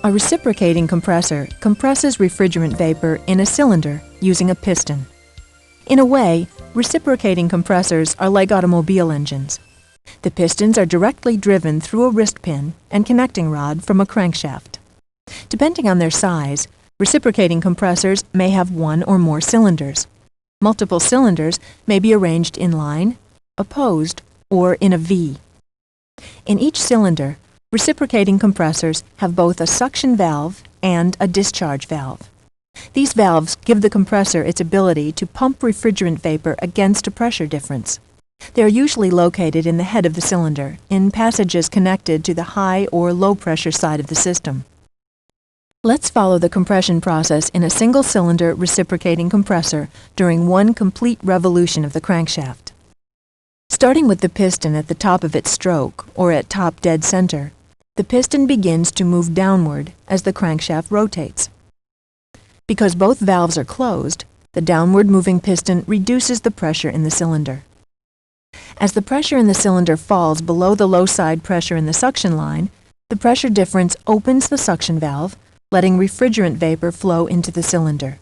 A reciprocating compressor compresses refrigerant vapor in a cylinder using a piston. In a way, reciprocating compressors are like automobile engines. The pistons are directly driven through a wrist pin and connecting rod from a crankshaft. Depending on their size, reciprocating compressors may have one or more cylinders. Multiple cylinders may be arranged in line, opposed, or in a V. In each cylinder, reciprocating compressors have both a suction valve and a discharge valve. These valves give the compressor its ability to pump refrigerant vapor against a pressure difference. They are usually located in the head of the cylinder, in passages connected to the high or low pressure side of the system. Let's follow the compression process in a single-cylinder reciprocating compressor during one complete revolution of the crankshaft. Starting with the piston at the top of its stroke, or at top dead center, the piston begins to move downward as the crankshaft rotates. Because both valves are closed, the downward moving piston reduces the pressure in the cylinder. As the pressure in the cylinder falls below the low side pressure in the suction line, the pressure difference opens the suction valve, letting refrigerant vapor flow into the cylinder.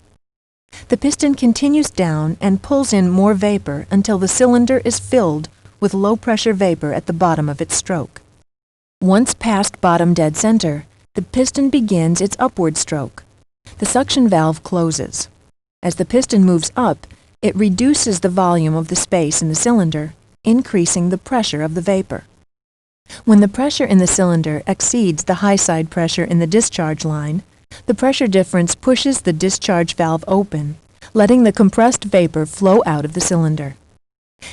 The piston continues down and pulls in more vapor until the cylinder is filled with low-pressure vapor at the bottom of its stroke. Once past bottom dead center, the piston begins its upward stroke. The suction valve closes. As the piston moves up, it reduces the volume of the space in the cylinder, increasing the pressure of the vapor. When the pressure in the cylinder exceeds the high side pressure in the discharge line, the pressure difference pushes the discharge valve open, letting the compressed vapor flow out of the cylinder.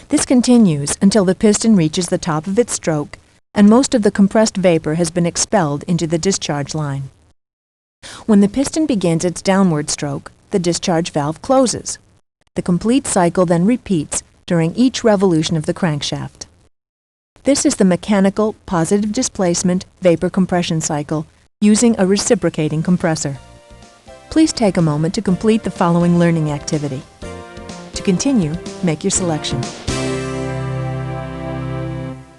This continues until the piston reaches the top of its stroke and most of the compressed vapor has been expelled into the discharge line. When the piston begins its downward stroke, the discharge valve closes. The complete cycle then repeats during each revolution of the crankshaft. This is the mechanical positive displacement vapor compression cycle using a reciprocating compressor. Please take a moment to complete the following learning activity. To continue, make your selection.